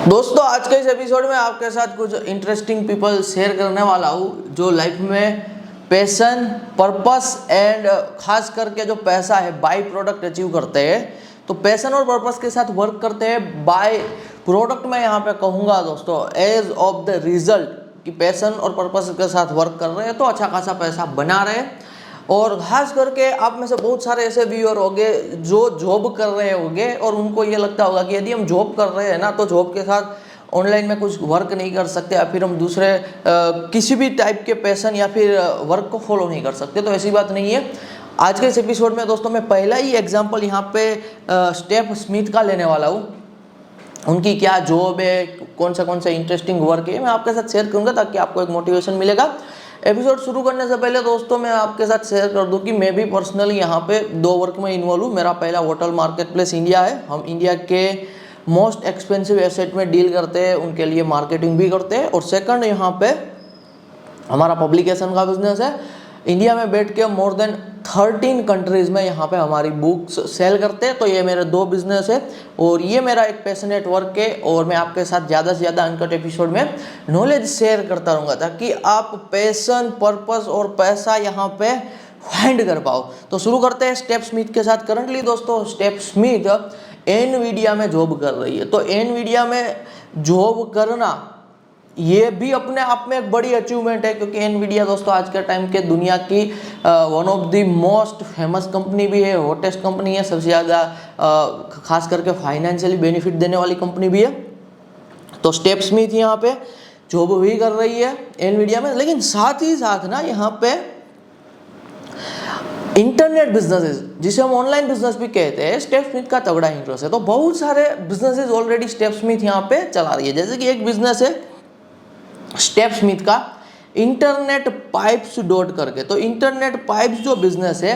दोस्तों आज के इस एपिसोड में आपके साथ कुछ इंटरेस्टिंग पीपल शेयर करने वाला हूँ जो लाइफ में पैशन, पर्पस एंड खास करके जो पैसा है बाय प्रोडक्ट अचीव करते हैं। तो पैशन और पर्पस के साथ वर्क करते हैं, बाय प्रोडक्ट मैं यहाँ पे कहूँगा दोस्तों एज ऑफ द रिजल्ट कि पैशन और पर्पस के साथ वर्क कर रहे हैं तो अच्छा खासा पैसा बना रहे हैं। और खास करके आप में से बहुत सारे ऐसे व्यूअर होंगे जो जॉब कर रहे होंगे और उनको ये लगता होगा कि यदि हम जॉब कर रहे हैं ना तो जॉब के साथ ऑनलाइन में कुछ वर्क नहीं कर सकते या फिर हम दूसरे किसी भी टाइप के पैशन या फिर वर्क को फॉलो नहीं कर सकते। तो ऐसी बात नहीं है। आज के इस एपिसोड में दोस्तों मैं पहला ही एग्जाम्पल यहाँ पे स्टेफ स्मिथ का लेने वाला हूँ। उनकी क्या जॉब है, कौन सा इंटरेस्टिंग वर्क है, मैं आपके साथ शेयर करूँगा ताकि आपको एक मोटिवेशन मिलेगा। एपिसोड शुरू करने से पहले दोस्तों मैं आपके साथ शेयर कर दूं कि मैं भी पर्सनली यहाँ पे दो वर्क में इन्वॉल्व हूँ। मेरा पहला होटल मार्केट प्लेस इंडिया है। हम इंडिया के मोस्ट एक्सपेंसिव एसेट में डील करते हैं, उनके लिए मार्केटिंग भी करते हैं। और सेकंड यहाँ पे हमारा पब्लिकेशन का बिजनेस है। इंडिया में बैठ के मोर देन 13 कंट्रीज में यहाँ पे हमारी बुक्स सेल करते हैं। तो ये मेरे दो बिजनेस है और ये मेरा एक पैशनेट वर्क है और मैं आपके साथ ज़्यादा से ज़्यादा अनकट एपिसोड में नॉलेज शेयर करता रहूँगा ताकि आप पैशन, पर्पस और पैसा यहाँ पे फाइंड कर पाओ। तो शुरू करते हैं स्टेफ स्मिथ के साथ। करंटली दोस्तों स्टेफ स्मिथ एनवीडिया में जॉब कर रही है। तो एनवीडिया में जॉब करना ये भी अपने आप में एक बड़ी अचीवमेंट है क्योंकि एनवीडिया दोस्तों आज के टाइम के दुनिया की one of the most famous company भी है, हॉटेस्ट कंपनी है, सबसे ज़्यादा खास करके फाइनेंशियली बेनिफिट देने वाली कंपनी भी है। तो स्टेफ स्मिथ यहाँ पे जॉब भी कर रही है एनवीडिया में, लेकिन साथ ही साथ ना यहाँ पे इंटरनेट बिजनेसेस जिसे हम ऑनलाइन बिजनेस भी कहते हैं, स्टेफ स्मिथ का तगड़ा इंटरेस्ट है। तो बहुत सारे बिजनेसेस ऑलरेडी स्टेफ स्मिथ यहाँ पे चला रही है। जैसे कि एक बिजनेस है स्टेफ स्मिथ का इंटरनेट पाइप्स डॉट करके। तो इंटरनेट पाइप्स जो बिजनेस है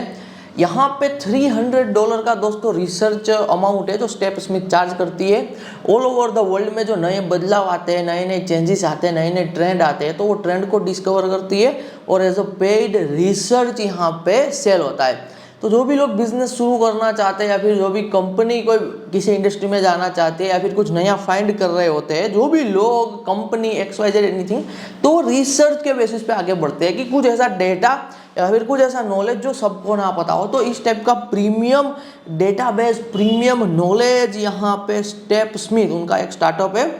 यहाँ पे $300 का दोस्तों रिसर्च अमाउंट है जो स्टेफ स्मिथ चार्ज करती है। ऑल ओवर द वर्ल्ड में जो नए बदलाव आते हैं, नए नए चेंजेस आते हैं, नए नए ट्रेंड आते हैं तो वो ट्रेंड को डिस्कवर करती है और एज अ पेड रिसर्च यहाँ पे सेल होता है। तो जो भी लोग बिजनेस शुरू करना चाहते हैं या फिर जो भी कंपनी कोई किसी इंडस्ट्री में जाना चाहते हैं या फिर कुछ नया फाइंड कर रहे होते हैं, जो भी लोग कंपनी XYZ एनीथिंग, तो रिसर्च के बेसिस पे आगे बढ़ते हैं कि कुछ ऐसा डेटा या फिर कुछ ऐसा नॉलेज जो सबको ना पता हो। तो इस टाइप का प्रीमियम डेटाबेस, प्रीमियम नॉलेज यहाँ पे स्टेफ स्मिथ उनका एक स्टार्टअप है,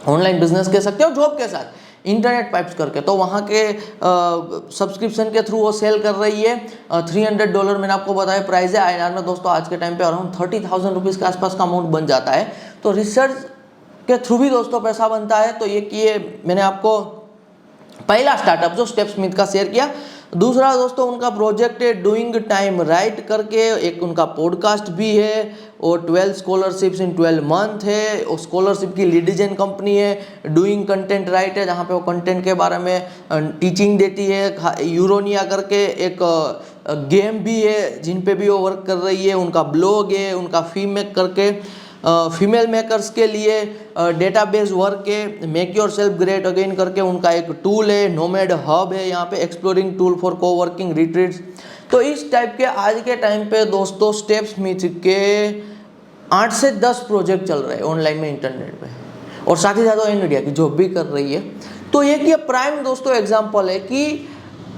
ऑनलाइन बिजनेस कह सकते हो जॉब के साथ, इंटरनेट पाइप्स करके। तो वहाँ के सब्सक्रिप्शन के थ्रू वो सेल कर रही है। $300 मैंने आपको बताया प्राइस है। INR में दोस्तों आज के टाइम पे अराउंड 30,000 रुपीज़ के आसपास का अमाउंट बन जाता है। तो रिसर्च के थ्रू भी दोस्तों पैसा बनता है। तो ये किए मैंने आपको पहला स्टार्टअप जो स्टेफ स्मिथ का शेयर किया। दूसरा दोस्तों उनका प्रोजेक्ट है डूइंग टाइम राइट करके, एक उनका पॉडकास्ट भी है और 12 स्कॉलरशिप्स इन 12 मंथ है। और स्कॉलरशिप की लीडिजन कंपनी है। डूइंग कंटेंट राइट है जहाँ पे वो कंटेंट के बारे में टीचिंग देती है। यूरोनिया करके एक गेम भी है जिन पे भी वो वर्क कर रही है। उनका ब्लॉग है, उनका फीमेक करके फीमेल मेकर्स के लिए डेटाबेस वर्क है। Make your self great again करके उनका एक टूल है। नोमैड हब है यहाँ पे, exploring tool for coworking retreats. तो इस टाइप के आज के टाइम पे दोस्तों स्टेफ स्मिथ के 8 से 10 प्रोजेक्ट चल रहे हैं ऑनलाइन में, इंटरनेट पे, और साथ ही साथ वो एनवीडिया की जॉब भी कर रही है। तो ये प्राइम दोस्तों एग्जाम्पल है कि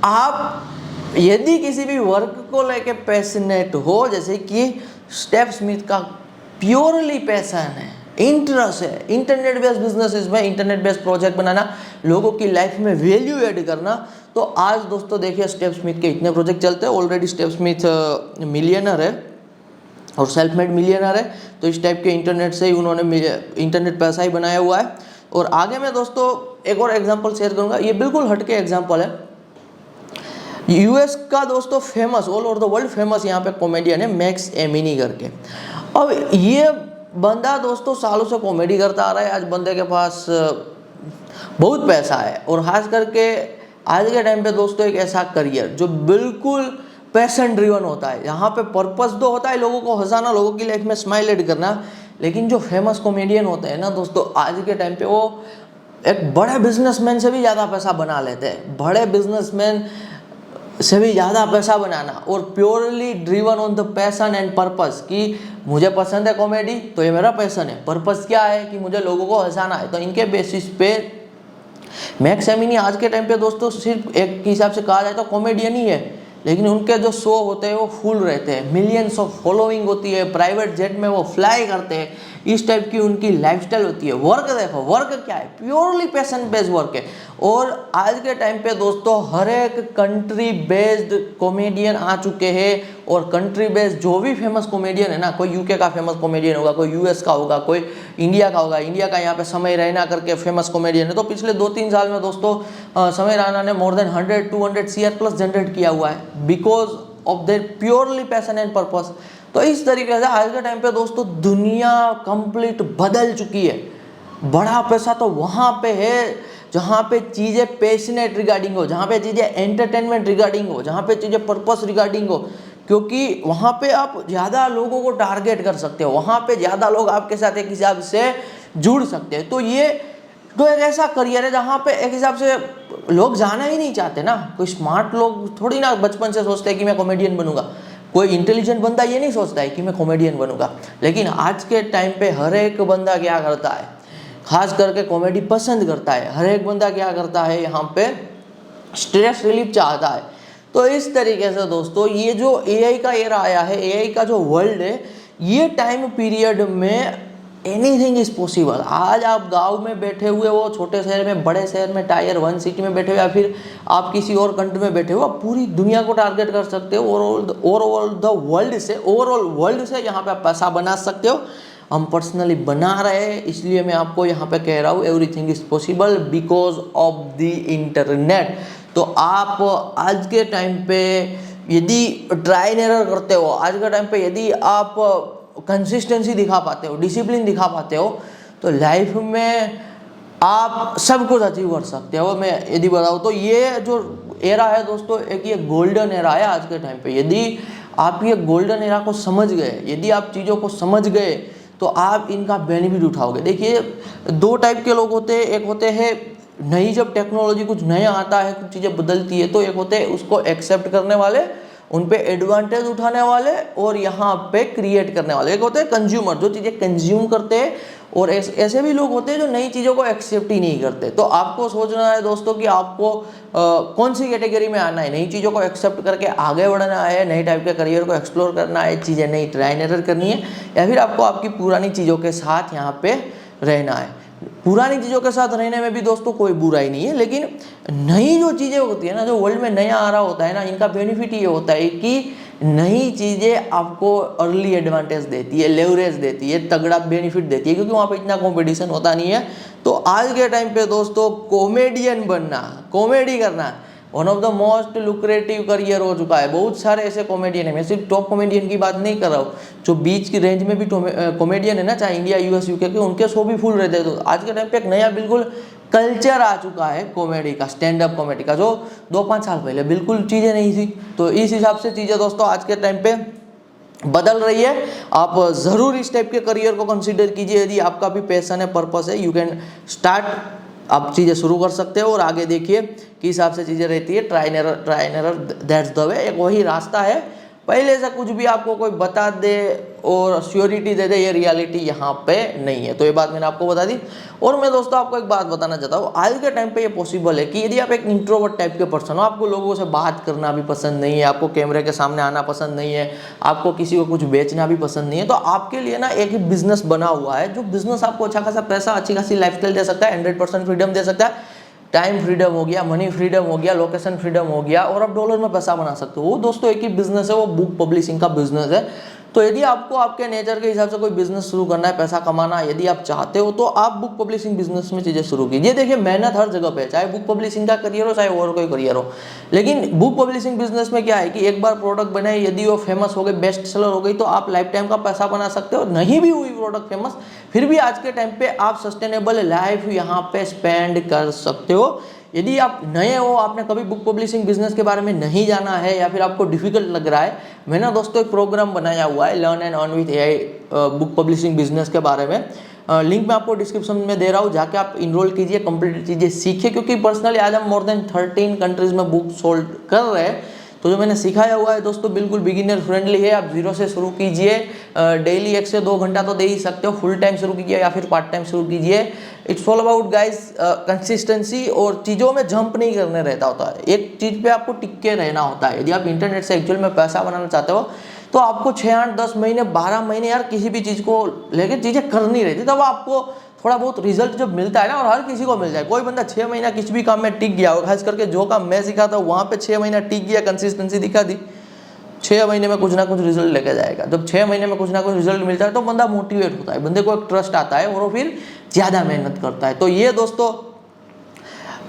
आप यदि किसी भी वर्क को लेके पैशनेट हो, जैसे कि स्टेफ स्मिथ का प्योरली पैशन है, इंटरेस्ट है इंटरनेट बेस्ड बिजनेसेस में, इंटरनेट बेस्ड प्रोजेक्ट बनाना, लोगों की लाइफ में वैल्यू ऐड करना। तो आज दोस्तों देखिए स्टेफ स्मिथ के इतने प्रोजेक्ट चलते हैं। ऑलरेडी स्टेफ स्मिथ मिलियनर है और सेल्फ मेड मिलियनर है। तो इस टाइप के इंटरनेट से ही उन्होंने इंटरनेट पैसा ही बनाया हुआ है। और आगे मैं दोस्तों एक और एग्जाम्पल शेयर करूँगा। ये बिल्कुल हटके एग्जाम्पल है। US का दोस्तों famous, all over the world famous यहाँ पे कॉमेडियन है मैक्स एमिनी करके। अब ये बंदा दोस्तों सालों से कॉमेडी करता आ रहा है। आज बंदे के पास बहुत पैसा है और खास करके आज के टाइम पे दोस्तों एक ऐसा करियर जो बिल्कुल पैशन ड्रिवन होता है। यहाँ पे पर्पस तो होता है लोगों को हंसाना, लोगों की लाइफ में स्माइल ऐड करना, लेकिन जो फेमस कॉमेडियन होते हैं ना दोस्तों आज के टाइम पे वो एक बड़े बिजनेसमैन से भी ज़्यादा पैसा बना लेते हैं। बड़े बिजनेसमैन से भी ज़्यादा पैसा बनाना, और purely driven on the passion and purpose, कि मुझे पसंद है कॉमेडी तो ये मेरा पैशन है, पर्पस क्या है कि मुझे लोगों को हंसाना है। तो इनके बेसिस पे मैक्स एमिनी आज के टाइम पे दोस्तों सिर्फ एक हिसाब से कहा जाए तो कॉमेडियन ही है, लेकिन उनके जो शो होते हैं वो फुल रहते हैं, मिलियंस ऑफ फॉलोइंग होती है, प्राइवेट जेट में वो फ्लाई करते हैं, इस टाइप की उनकी लाइफस्टाइल होती है। वर्क देखो, वर्क क्या है, प्योरली पैशन बेस्ड वर्क है। और आज के टाइम पे दोस्तों हर एक कंट्री बेस्ड कॉमेडियन आ चुके हैं, और कंट्री बेस्ड जो भी फेमस कॉमेडियन है ना, कोई यूके का फेमस कॉमेडियन होगा, कोई यूएस का होगा, कोई इंडिया का होगा। इंडिया का यहाँ पे समय रैना करके फेमस कॉमेडियन है, तो पिछले 2-3 साल में दोस्तों समय रैना ने more than 100-200 CR plus generate किया हुआ है, because of their purely passion and purpose. तो इस तरीके से आज के टाइम पे दोस्तों दुनिया कंप्लीट बदल चुकी है। बड़ा पैसा तो वहाँ पे है जहाँ पे चीज़ें पैशनेट रिगार्डिंग हो, जहाँ पे चीज़ें एंटरटेनमेंट रिगार्डिंग हो, जहाँ पे चीज़ें पर्पस रिगार्डिंग हो, क्योंकि वहाँ पे आप ज़्यादा लोगों को टारगेट कर सकते हो, वहाँ पे ज़्यादा लोग आपके साथ एक हिसाब से जुड़ सकते हैं। तो ये तो एक ऐसा करियर है जहाँ पे एक हिसाब से लोग जाना ही नहीं चाहते ना। कोई स्मार्ट लोग थोड़ी ना बचपन से सोचते हैं कि मैं कॉमेडियन बनूंगा, कोई इंटेलिजेंट बंदा ये नहीं सोचता है कि मैं कॉमेडियन बनूंगा। लेकिन आज के टाइम पे हर एक बंदा क्या करता है, खास करके कॉमेडी पसंद करता है। हर एक बंदा क्या करता है, यहाँ पे स्ट्रेस रिलीफ चाहता है। तो इस तरीके से दोस्तों ये जो एआई का एरा आया है, एआई का जो वर्ल्ड है, ये टाइम पीरियड में एनीथिंग इज पॉसिबल। आज आप गांव में बैठे हुए हो, छोटे शहर में, बड़े शहर में, टायर 1 सिटी में बैठे हुए, या फिर आप किसी और कंट्री में बैठे हो, आप पूरी दुनिया को टारगेट कर सकते हो। ओवरऑल द वर्ल्ड से, ओवरऑल वर्ल्ड से यहाँ पे आप पैसा बना सकते हो। हम पर्सनली बना रहे हैं, इसलिए मैं आपको यहाँ पे कह रहा हूँ everything is possible because of the internet. तो आप आज के टाइम पे यदि ट्राई एंड एरर करते हो, आज के टाइम पे यदि आप कंसिस्टेंसी दिखा पाते हो, डिसिप्लिन दिखा पाते हो, तो लाइफ में आप सब कुछ अचीव कर सकते हो। मैं यदि बताऊँ तो ये जो एरा है दोस्तों, एक ये गोल्डन एरा है आज के टाइम पे। यदि आप ये गोल्डन एरा को समझ गए, यदि आप चीज़ों को समझ गए, तो आप इनका बेनिफिट उठाओगे। देखिए 2 टाइप के लोग होते हैं, एक होते हैं नई, जब टेक्नोलॉजी कुछ नया आता है, कुछ चीज़ें बदलती है, तो एक होते हैं उसको एक्सेप्ट करने वाले, उन पे एडवांटेज उठाने वाले, और यहाँ पे क्रिएट करने वाले। एक होते हैं कंज्यूमर, जो चीज़ें कंज्यूम करते हैं, और ऐसे भी लोग होते हैं जो नई चीज़ों को एक्सेप्ट ही नहीं करते। तो आपको सोचना है दोस्तों कि आपको कौन सी कैटेगरी में आना है, नई चीज़ों को एक्सेप्ट करके आगे बढ़ना है, नई टाइप के करियर को एक्सप्लोर करना है, चीज़ें नई ट्राई एंड एरर करनी है, या फिर आपको आपकी पुरानी चीज़ों के साथ यहाँ पे रहना है। पुरानी चीज़ों के साथ रहने में भी दोस्तों कोई बुराई नहीं है, लेकिन नई जो चीज़ें होती है ना, जो वर्ल्ड में नया आ रहा होता है ना, इनका बेनिफिट ये होता है कि नई चीज़ें आपको अर्ली एडवांटेज देती है, लेवरेज देती है, तगड़ा बेनिफिट देती है, क्योंकि वहाँ पे इतना कंपटीशन होता नहीं है। तो आज के टाइम पे दोस्तों कॉमेडियन बनना, कॉमेडी करना one of the most lucrative career हो चुका है। बहुत सारे ऐसे कॉमेडियन है, मैं सिर्फ टॉप कॉमेडियन की बात नहीं कर रहा हूँ, जो बीच की रेंज में भी कॉमेडियन है ना, चाहे इंडिया, यूएस, यूके के, उनके शो भी फुल रहते हैं। तो आज के टाइम पे एक नया बिल्कुल कल्चर आ चुका है कॉमेडी का, स्टैंड अप कॉमेडी का, जो 2-5 साल पहले बिल्कुल चीज़ें नहीं थी। तो इस हिसाब से चीज़ें दोस्तों आज के टाइम पे बदल रही है। आप ज़रूर इस टाइप के करियर को कंसीडर कीजिए। यदि आपका भी पैशन है, पर्पस है, यू कैन स्टार्ट, आप चीज़ें शुरू कर सकते हो, और आगे देखिए किस हिसाब से चीज़ें रहती है। Try and error that's the way, एक वही रास्ता है। पहले से कुछ भी आपको कोई बता दे और श्योरिटी दे दे, ये रियलिटी यहाँ पे नहीं है। तो ये बात मैंने आपको बता दी। और मैं दोस्तों आपको एक बात बताना चाहता हूँ, आज के टाइम पे ये पॉसिबल है कि यदि आप एक इंट्रोवर्ट टाइप के पर्सन हो, आपको लोगों से बात करना भी पसंद नहीं है, आपको कैमरे के सामने आना पसंद नहीं है, आपको किसी को कुछ बेचना भी पसंद नहीं है, तो आपके लिए ना एक ही बिजनेस बना हुआ है, जो बिजनेस आपको अच्छा खासा पैसा, अच्छी खासी लाइफस्टाइल दे सकता है, 100% फ्रीडम दे सकता है। टाइम फ्रीडम हो गया, मनी फ्रीडम हो गया, लोकेशन फ्रीडम हो गया, और आप डॉलर में पैसा बना सकते हो। वो दोस्तों एक ही बिजनेस है, वो बुक पब्लिशिंग का बिजनेस है। तो यदि आपको आपके नेचर के हिसाब से कोई बिजनेस शुरू करना है, पैसा कमाना है, यदि आप चाहते हो, तो आप बुक पब्लिशिंग बिजनेस में चीज़ें शुरू कीजिए। देखिए मेहनत हर जगह पे है, चाहे बुक पब्लिशिंग का करियर हो, चाहे और कोई करियर हो। लेकिन बुक पब्लिशिंग बिजनेस में क्या है कि एक बार प्रोडक्ट बनाए, यदि वो फेमस हो गई, बेस्ट सेलर हो गई, तो आप लाइफ टाइम का पैसा बना सकते हो। नहीं भी हुई प्रोडक्ट फेमस, फिर भी आज के टाइम पे आप सस्टेनेबल लाइफ यहाँ पे स्पेंड कर सकते हो। यदि आप नए हो, आपने कभी बुक पब्लिशिंग बिजनेस के बारे में नहीं जाना है, या फिर आपको डिफिकल्ट लग रहा है, मैंने दोस्तों एक प्रोग्राम बनाया हुआ है, learn and earn with AI book publishing business के बारे में। लिंक मैं आपको डिस्क्रिप्शन में दे रहा हूँ, जाके आप इनरोल कीजिए, कंप्लीट चीज़ें सीखिए। क्योंकि पर्सनली आज हम मोर देन 13 कंट्रीज में बुक सोल्ड कर रहे हैं। तो जो मैंने सिखाया हुआ है दोस्तों बिल्कुल बिगिनर फ्रेंडली है। आप 0 से शुरू कीजिए, डेली 1 से 2 घंटा तो दे ही सकते हो, फुल टाइम शुरू कीजिए या फिर पार्ट टाइम शुरू कीजिए। It's all about guys consistency, और चीज़ों में जंप नहीं करने रहता होता है, एक चीज़ पे आपको टिक के रहना होता है। यदि आप इंटरनेट से एक्चुअल में पैसा बनाना चाहते हो तो आपको 6, 8, 10 महीने, 12 महीने यार किसी भी चीज़ को लेकर चीज़ें करनी रहती, तब आपको थोड़ा बहुत रिजल्ट जब मिलता है ना, और हर किसी को मिल जाए। कोई बंदा 6 महीना किसी भी काम में टिक गया, और खास करके जो काम मैं सिखाता हूँ वहाँ पे 6 महीना टिक गया, कंसिस्टेंसी दिखा दी, 6 महीने में कुछ ना कुछ रिजल्ट लेके जाएगा। जब 6 महीने में कुछ ना कुछ रिजल्ट मिलता है तो बंदा मोटिवेट होता है, बंदे को एक ट्रस्ट आता है और वो फिर ज़्यादा मेहनत करता है। तो ये दोस्तों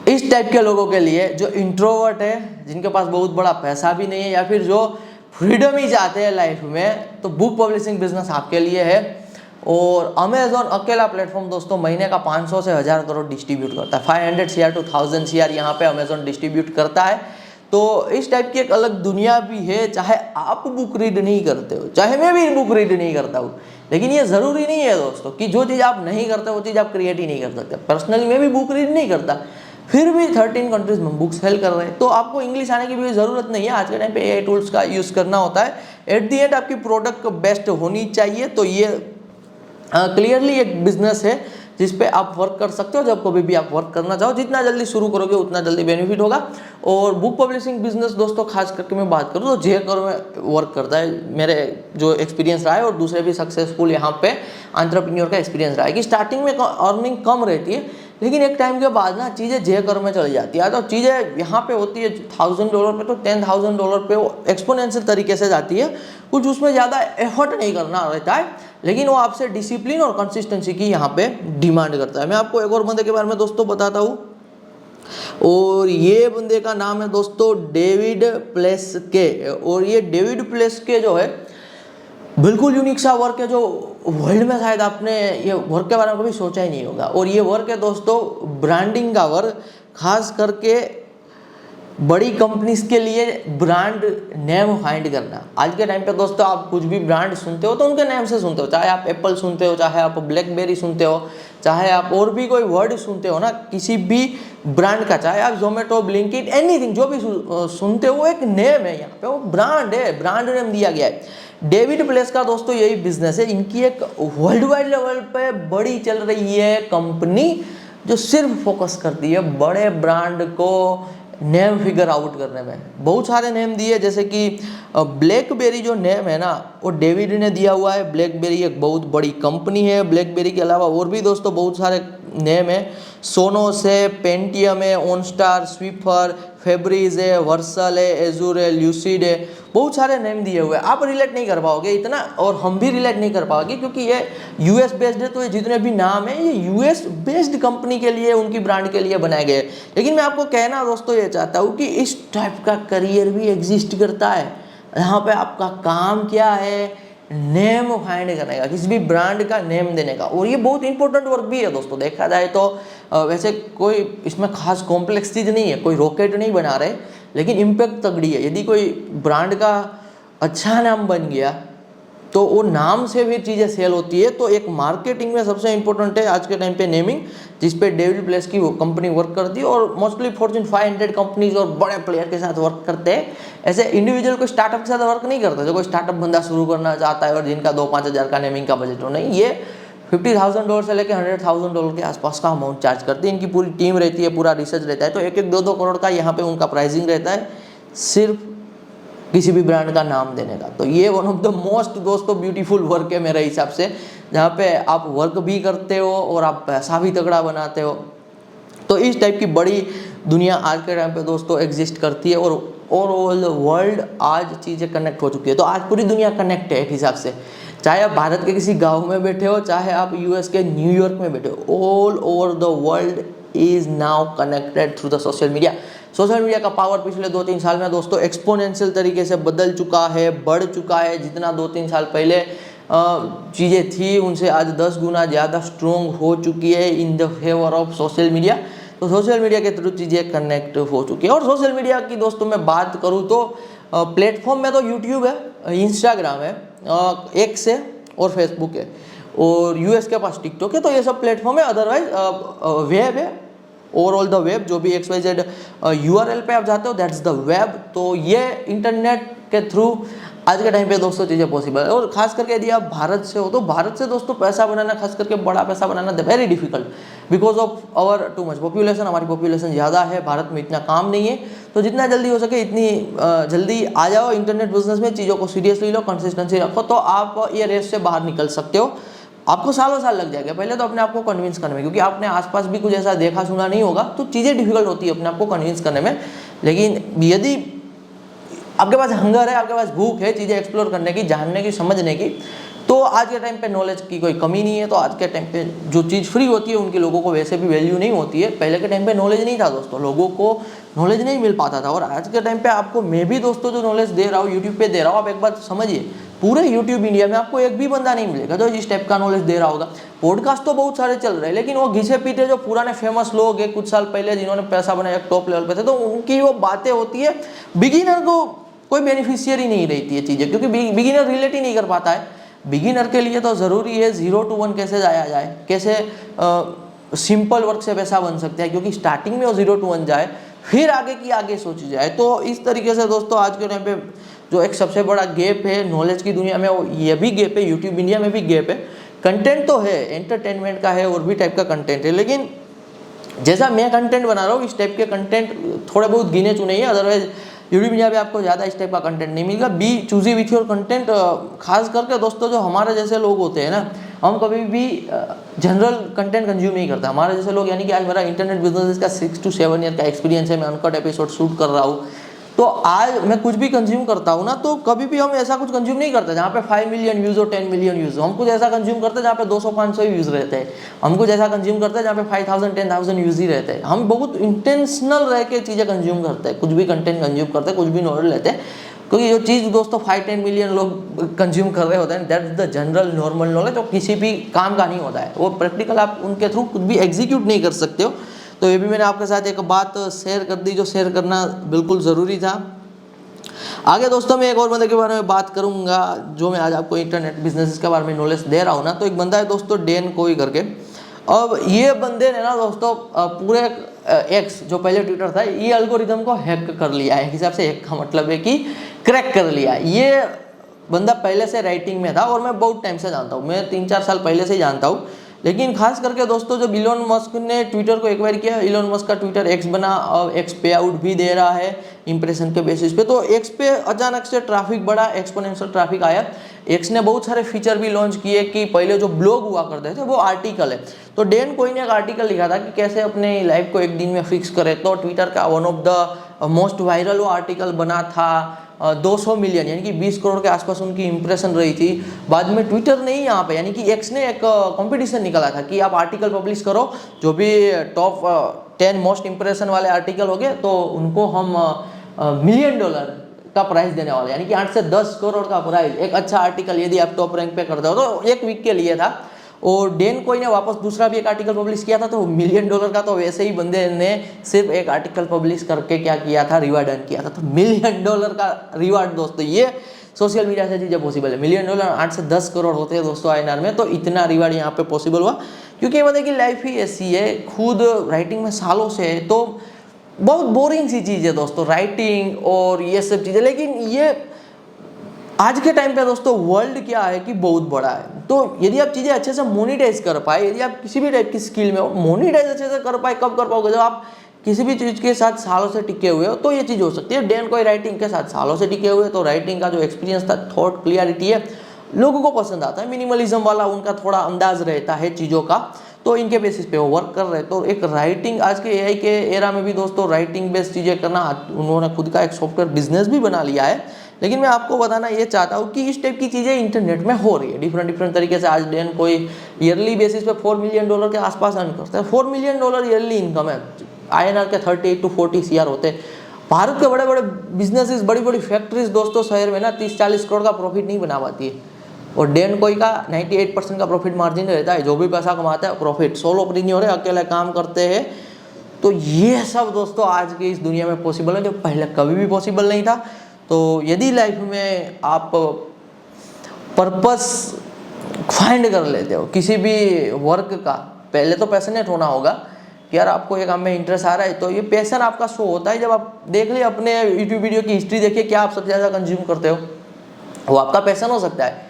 इस टाइप के लोगों के लिए जो इंट्रोवर्ट है, जिनके पास बहुत बड़ा पैसा भी नहीं है, या फिर जो फ्रीडम ही चाहते हैं लाइफ में, तो बुक पब्लिशिंग बिजनेस आपके लिए है। और अमेजोन अकेला प्लेटफॉर्म दोस्तों महीने का 500 से 1000 करोड़ डिस्ट्रीब्यूट करता है, 500 CR to 1000 CR यहाँ पे अमेजोन डिस्ट्रीब्यूट करता है। तो इस टाइप की एक अलग दुनिया भी है। चाहे आप बुक रीड नहीं करते हो, चाहे मैं भी बुक रीड नहीं करता हूँ, लेकिन ये ज़रूरी नहीं है दोस्तों कि जो चीज़ आप नहीं करते वो चीज़ आप क्रिएट ही नहीं कर सकते। पर्सनली मैं भी बुक रीड नहीं करता, फिर भी 13 कंट्रीज में बुक सेल कर रहे हैं। तो आपको इंग्लिश आने की भी ज़रूरत नहीं है, आज के टाइम पे AI टूल्स का यूज़ करना होता है। एट दी एंड आपकी प्रोडक्ट बेस्ट होनी चाहिए। तो ये क्लियरली एक बिजनेस है जिस पे आप वर्क कर सकते हो, जब कभी भी आप वर्क करना चाहो। जितना जल्दी शुरू करोगे उतना जल्दी बेनिफिट होगा। और बुक पब्लिशिंग बिजनेस दोस्तों खास करके मैं बात करूँ तो जे कर में वर्क करता है, मेरे जो एक्सपीरियंस रहा है, और दूसरे भी सक्सेसफुल यहाँ पे एंटरप्रेन्योर का एक्सपीरियंस रहा है कि स्टार्टिंग में अर्निंग कम रहती है, लेकिन एक टाइम के बाद ना चीज़ें जे कर में चली जाती है। तो चीज़ें यहाँ पे होती है $1000 पे तो $10,000 पे वो एक्सपोनेंशियल तरीके से जाती है। कुछ उसमें ज़्यादा एफर्ट नहीं करना रहता है, लेकिन वो आपसे डिसिप्लिन और कंसिस्टेंसी की यहाँ पे डिमांड करता है। मैं आपको एक और बंदे के बारे में दोस्तों बताता हूँ, और ये बंदे का नाम है दोस्तों डेविड प्लेस्के। और ये डेविड प्लेस्के जो है बिल्कुल यूनिक सा वर्क है, जो वर्ल्ड में शायद आपने ये वर्क के बारे में कभी सोचा ही नहीं होगा। और ये वर्क है दोस्तों ब्रांडिंग का वर्क, खास करके बड़ी कंपनीज के लिए ब्रांड नेम फाइंड करना। आज के टाइम पे दोस्तों आप कुछ भी ब्रांड सुनते हो तो उनके नेम से सुनते हो, चाहे आप एप्पल सुनते हो, चाहे आप ब्लैकबेरी सुनते हो, चाहे आप और भी कोई वर्ड सुनते हो ना किसी भी ब्रांड का, चाहे आप जोमेटो, ब्लिंकिट, एनीथिंग जो भी सुनते हो, वो एक नेम है, यहाँ पे वो ब्रांड है, ब्रांड नेम दिया गया है। डेविड प्लेस का दोस्तों यही बिजनेस है। इनकी एक वर्ल्ड वाइड लेवल पे बड़ी चल रही है कंपनी, जो सिर्फ फोकस करती है बड़े ब्रांड को नेम फिगर आउट करने में। बहुत सारे नेम दिए, जैसे कि ब्लैकबेरी जो नेम है ना वो डेविड ने दिया हुआ है। ब्लैकबेरी एक बहुत बड़ी कंपनी है। ब्लैकबेरी के अलावा और भी दोस्तों बहुत सारे नेम है, सोनोस है, पेंटियम है, ऑनस्टार, स्वीफर, फेब्रिज है, वर्सल है, एजूर है, ल्यूसिड है, बहुत सारे नेम दिए हुए हैं। आप रिलेट नहीं कर पाओगे इतना, और हम भी रिलेट नहीं कर पाओगे क्योंकि ये यूएस बेस्ड है। तो ये जितने भी नाम है ये यूएस बेस्ड कंपनी के लिए, उनकी ब्रांड के लिए बनाए गए। लेकिन मैं आपको कहना दोस्तों ये चाहता हूँ कि इस टाइप का करियर भी एग्जिस्ट करता है। यहाँ पे आपका काम क्या है, नेम फाइंड करने का, किसी भी ब्रांड का नेम देने का। और ये बहुत इंपॉर्टेंट वर्क भी है दोस्तों, देखा जाए तो वैसे कोई इसमें खास कॉम्प्लेक्स चीज़ नहीं है, कोई रॉकेट नहीं बना रहे, लेकिन इम्पैक्ट तगड़ी है। यदि कोई ब्रांड का अच्छा नाम बन गया तो वो नाम से भी चीज़ें सेल होती है। तो एक मार्केटिंग में सबसे इंपॉर्टेंट है आज के टाइम पे नेमिंग, जिस पे डेविड प्लेस की वो कंपनी वर्क करती है। और मोस्टली फॉर्च्यून 500 कंपनीज और बड़े प्लेयर के साथ वर्क करते हैं। ऐसे इंडिविजुअल को स्टार्टअप के साथ वर्क नहीं करते, जो कोई स्टार्टअप बंदा शुरू करना चाहता है और जिनका 2-5 हज़ार का नेमिंग का बजट हो, नहीं, ये $50,000 से लेकर $100,000 के आसपास का अमाउंट चार्ज करती है। इनकी पूरी टीम रहती है, पूरा रिसर्च रहता है। तो 1-2 करोड़ का यहाँ पे उनका प्राइसिंग रहता है, सिर्फ किसी भी ब्रांड का नाम देने का। तो ये वन ऑफ द मोस्ट दोस्तों ब्यूटीफुल वर्क है मेरे हिसाब से, जहाँ पे आप वर्क भी करते हो और आप पैसा भी तगड़ा बनाते हो। तो इस टाइप की बड़ी दुनिया आज के टाइम पे दोस्तों एग्जिस्ट करती है। और ऑल वर्ल्ड आज चीज़ें कनेक्ट हो चुकी है। तो आज पूरी दुनिया कनेक्ट है एक हिसाब से, चाहे आप भारत के किसी गाँव में बैठे हो, चाहे आप यूएस के न्यूयॉर्क में बैठे हो, all over the world is now connected through the social media. Social media का पावर पिछले 2-3 साल में दोस्तों एक्सपोनेंशियल तरीके से बदल चुका है, बढ़ चुका है। जितना 2-3 साल पहले चीज़ें थी उनसे आज 10 गुना ज़्यादा स्ट्रॉन्ग हो चुकी है in the favour of social media. तो सोशल मीडिया के थ्रू चीज़ें कनेक्ट हो चुकी है। और सोशल मीडिया की दोस्तों मैं बात करूँ तो प्लेटफॉर्म में तो यूट्यूब है, इंस्टाग्राम है, एक्स है और फेसबुक है, और यूएस के पास टिकटॉक है। तो ये सब प्लेटफॉर्म है। अदरवाइज वेब है ओवरऑल द वेब, जो भी XYZ URL पे आप जाते हो दैट्स द वेब। तो ये इंटरनेट के थ्रू आज के टाइम पे दोस्तों चीज़ें पॉसिबल है। और खास करके यदि आप भारत से हो तो भारत से दोस्तों पैसा बनाना, खास करके बड़ा पैसा बनाना very difficult because of our too much population. हमारी पॉपुलेशन ज़्यादा है, भारत में इतना काम नहीं है। तो जितना जल्दी हो सके इतनी जल्दी आ जाओ इंटरनेट बिजनेस में, चीज़ों को सीरियसली लो, कंसिस्टेंसी रखो, तो आप ये रेस से बाहर निकल सकते हो। आपको सालों साल लग जाएगा पहले तो अपने आप को कन्विंस करने में, क्योंकि आपने आसपास भी कुछ ऐसा देखा सुना नहीं होगा, तो चीज़ें डिफिकल्ट होती है अपने आप को कन्विंस करने में। लेकिन यदि आपके पास हंगर है, आपके पास भूख है चीज़ें एक्सप्लोर करने की, जानने की, समझने की, तो आज के टाइम पे नॉलेज की कोई कमी नहीं है। तो आज के टाइम पे जो चीज़ फ्री होती है उनके लोगों को वैसे भी वैल्यू नहीं होती है। पहले के टाइम पे नॉलेज नहीं था दोस्तों, लोगों को नॉलेज नहीं मिल पाता था। और आज के टाइम पे आपको मैं भी दोस्तों जो नॉलेज दे रहा हूँ यूट्यूब पे दे रहा हूँ, आप एक बात समझिए, पूरे यूट्यूब इंडिया में आपको एक भी बंदा नहीं मिलेगा जो इस टाइप का नॉलेज दे रहा होगा। पॉडकास्ट तो बहुत सारे चल रहे हैं, लेकिन वो घिसे पीटे जो पुराने फेमस लोग हैं कुछ साल पहले जिन्होंने पैसा बनाया, टॉप लेवल पे थे, तो उनकी वो बातें होती है, बिगिनर को कोई बेनिफिशियरी नहीं रहती है चीज़ें, क्योंकि बिगिनर रिलेट ही नहीं कर पाता है। बिगिनर के लिए तो ज़रूरी है 0 to 1 कैसे जाया जाए, कैसे सिंपल वर्क से पैसा बन सकता है, क्योंकि स्टार्टिंग में वो 0 to 1 जाए, फिर आगे की आगे सोची जाए। तो इस तरीके से दोस्तों आज के टाइम पे जो एक सबसे बड़ा गैप है नॉलेज की दुनिया में, वो ये भी गैप है, यूट्यूब इंडिया में भी गैप है। कंटेंट तो है, एंटरटेनमेंट का है और भी टाइप का कंटेंट है, लेकिन जैसा मैं कंटेंट बना रहा हूँ इस टाइप के कंटेंट थोड़े बहुत गिने चुने ही, अदरवाइज यूट्यूब इंडिया पे आपको ज़्यादा इस टाइप का कंटेंट नहीं मिलेगा। Be choosy with your content. खास करके दोस्तों जो हमारे जैसे लोग होते हैं ना, हम कभी भी जनरल कंटेंट कंज्यूम नहीं करते। हमारे जैसे लोग, यानी कि आज मेरा इंटरनेट बिजनेस का 6 to 7 ईयर का एक्सपीरियंस है, मैं अनकट एपिसोड शूट कर रहा हूँ, तो आज मैं कुछ भी कंज्यूम करता हूँ ना, तो कभी भी हम ऐसा कुछ कंज्यूम नहीं करते जहाँ पे 5 मिलियन व्यूज़ और 10 मिलियन व्यूज़। हम कुछ ऐसा कंज्यूम करते हैं जहाँ पे 200-500 व्यूज़ रहते हैं। हम कुछ ऐसा कंज्यूम करते हैं जहाँ पे 5000-10,000 व्यूज़ ही रहते हैं। हम बहुत इंटेंशनल रह के चीज़ें कंज्यूम करते हैं, कुछ भी कंटेंट कंज्यूम करते हैं, कुछ भी नॉलेज लेते हैं, क्योंकि जो चीज़ दोस्तों 5-10 मिलियन लोग कंज्यूम कर रहे होते हैं, that's the general normal knowledge, जो किसी भी काम का नहीं होता है। वो प्रैक्टिकल आप उनके थ्रू कुछ भी एग्जीक्यूट नहीं कर सकते हो। तो ये भी मैंने आपके साथ एक बात शेयर कर दी जो शेयर करना बिल्कुल ज़रूरी था। आगे दोस्तों मैं एक और बंदे के बारे में बात करूंगा, जो मैं आज आपको इंटरनेट बिजनेस के बारे में नॉलेज दे रहा हूँ ना, तो एक बंदा है दोस्तों डैन कोई करके। अब ये बंदे ने ना दोस्तों पूरे एक्स जो पहले ट्विटर था, ये एल्गोरिदम को हैक कर लिया है। एक हिसाब से हैक का मतलब है कि क्रैक कर लिया। ये बंदा पहले से राइटिंग में था और मैं बहुत टाइम से जानता हूँ, मैं 3-4 साल पहले से ही जानता हूँ। लेकिन खास करके दोस्तों जब इलोन मस्क ने ट्विटर को एक्वायर किया, इलोन मस्क का ट्विटर एक्स बना, अब एक्स पे आउट भी दे रहा है इंप्रेशन के बेसिस पे, तो एक्स पे अचानक से ट्रैफिक बढ़ा, एक्सपोनेंशियल ट्रैफिक आया। एक्स ने बहुत सारे फीचर भी लॉन्च किए कि पहले जो ब्लॉग हुआ करते थे वो आर्टिकल है। तो डैन कोई ने एक आर्टिकल लिखा था कि कैसे अपने लाइफ को एक दिन में फिक्स करे, तो ट्विटर का one of the most viral वो आर्टिकल बना था। 200 मिलियन यानी कि 20 करोड़ के आसपास उनकी इंप्रेशन रही थी। बाद में ट्विटर ने ही यहाँ पे यानी कि एक्स ने एक कंपटीशन निकाला था कि आप आर्टिकल पब्लिश करो, जो भी टॉप 10 मोस्ट इंप्रेशन वाले आर्टिकल हो गए तो उनको हम $1 मिलियन का प्राइस देने वाले, यानी कि 8 से 10 करोड़ का प्राइस एक अच्छा आर्टिकल यदि आप टॉप रैंक पे करते हो। तो एक वीक के लिए था। और डैन कोई ने वापस दूसरा भी एक आर्टिकल पब्लिश किया था, तो $1 मिलियन का तो वैसे ही बंदे ने सिर्फ एक आर्टिकल पब्लिश करके क्या किया था, रिवार्ड अर्न किया था। तो $1 मिलियन का रिवार्ड दोस्तों, ये सोशल मीडिया से चीज़ें पॉसिबल है। $1 मिलियन 8 से 10 करोड़ होते हैं दोस्तों INR में, तो इतना रिवार्ड यहाँ पे पॉसिबल हुआ क्योंकि मतलब कि लाइफ ही ऐसी है, खुद राइटिंग में सालों से है, तो बहुत बोरिंग सी चीज़ है दोस्तों राइटिंग और ये सब चीज़ें। लेकिन ये आज के टाइम पे दोस्तों वर्ल्ड क्या है कि बहुत बड़ा है। तो यदि आप चीज़ें अच्छे से मोनिटाइज कर पाए, यदि आप किसी भी टाइप की स्किल में हो, मोनिटाइज अच्छे से कर पाए, कब कर पाओगे जब आप किसी भी चीज़ के साथ सालों से टिके हुए हो, तो ये चीज़ हो सकती है। डैन कोई राइटिंग के साथ सालों से टिके हुए, तो राइटिंग का जो एक्सपीरियंस था, थॉट क्लियरिटी है, लोगों को पसंद आता है। मिनिमलिज्म वाला उनका थोड़ा अंदाज रहता है चीज़ों का, तो इनके बेसिस पे वो वर्क कर रहे हैं। तो एक राइटिंग आज के AI के एरा में भी दोस्तों राइटिंग बेस्ड चीज़ें करना, उन्होंने खुद का एक सॉफ्टवेयर बिजनेस भी बना लिया है। लेकिन मैं आपको बताना ये चाहता हूँ कि इस टाइप की चीज़ें इंटरनेट में हो रही है डिफरेंट तरीके से। आज डैन कोई ईयरली बेसिस पे $4 मिलियन के आसपास अर्न करता है। $4 मिलियन ईयरली इनकम है, INR के 38 to 40 CR होते हैं। भारत के बड़े बड़े बिजनेसेस, बड़ी बड़ी फैक्ट्रीज दोस्तों शहर में ना 30-40 करोड़ का प्रॉफिट नहीं बना पाती है, और डैन कोई का 98% का प्रॉफिट मार्जिन रहता है। जो भी पैसा कमाता है प्रॉफिट, सोलोप्रेन्योर है, अकेले काम करते हैं। तो ये सब दोस्तों आज की इस दुनिया में पॉसिबल है, जो पहले कभी भी पॉसिबल नहीं था। तो यदि लाइफ में आप पर्पस फाइंड कर लेते हो किसी भी वर्क का, पहले तो पैशनेट होना होगा कि यार आपको ये काम में इंटरेस्ट आ रहा है, तो ये पैशन आपका शो होता है जब आप देख लिए अपने यूट्यूब वीडियो की हिस्ट्री देखिए क्या आप सबसे ज़्यादा कंज्यूम करते हो, वो आपका पैशन हो सकता है।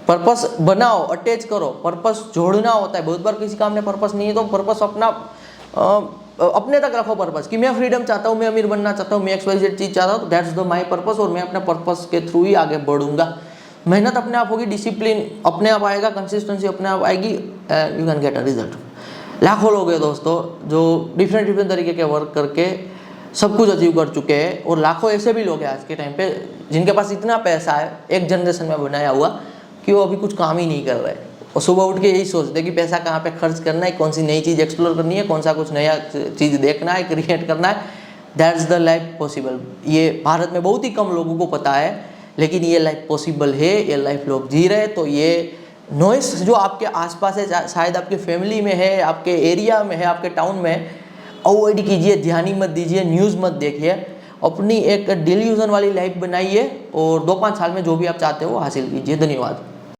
पर्पस बनाओ, अटैच करो, पर्पस जोड़ना होता है। बहुत बार किसी काम में पर्पस नहीं है तो पर्पस अपना अपने तक रखो पर्पस, कि मैं फ्रीडम चाहता हूँ, मैं अमीर बनना चाहता हूँ, मैं XYZ चीज़ चाहता हूँ, तो दैट्स द माई पर्पस, और मैं अपने पर्पस के थ्रू ही आगे बढ़ूंगा। मेहनत अपने आप होगी, डिसिप्लिन अपने आप आएगा, कंसिस्टेंसी अपने आप आएगी, you can get a result. लाखों लोग हैं दोस्तों जो डिफरेंट तरीके के वर्क करके सब कुछ अचीव कर चुके हैं, और लाखों ऐसे भी लोग हैं आज के टाइम पे जिनके पास इतना पैसा है एक जनरेशन में बनाया हुआ कि वो अभी कुछ काम ही नहीं कर रहे, और सुबह उठ के यही सोचते कि पैसा कहाँ पे खर्च करना है, कौन सी नई चीज़ एक्सप्लोर करनी है, कौन सा कुछ नया चीज़ देखना है, क्रिएट करना है। That's the life possible. ये भारत में बहुत ही कम लोगों को पता है, लेकिन ये लाइफ पॉसिबल है, ये लाइफ लोग जी रहे हैं। तो ये नॉइस जो आपके आसपास है, शायद आपके फैमिली में है, आपके एरिया में है, आपके टाउन में है, अवॉइड कीजिए, ध्यान ही मत दीजिए, न्यूज़ मत देखिए, अपनी एक डिल्यूजन वाली लाइफ बनाइए और 2-5 साल में जो भी आप चाहते हो वो हासिल कीजिए। धन्यवाद।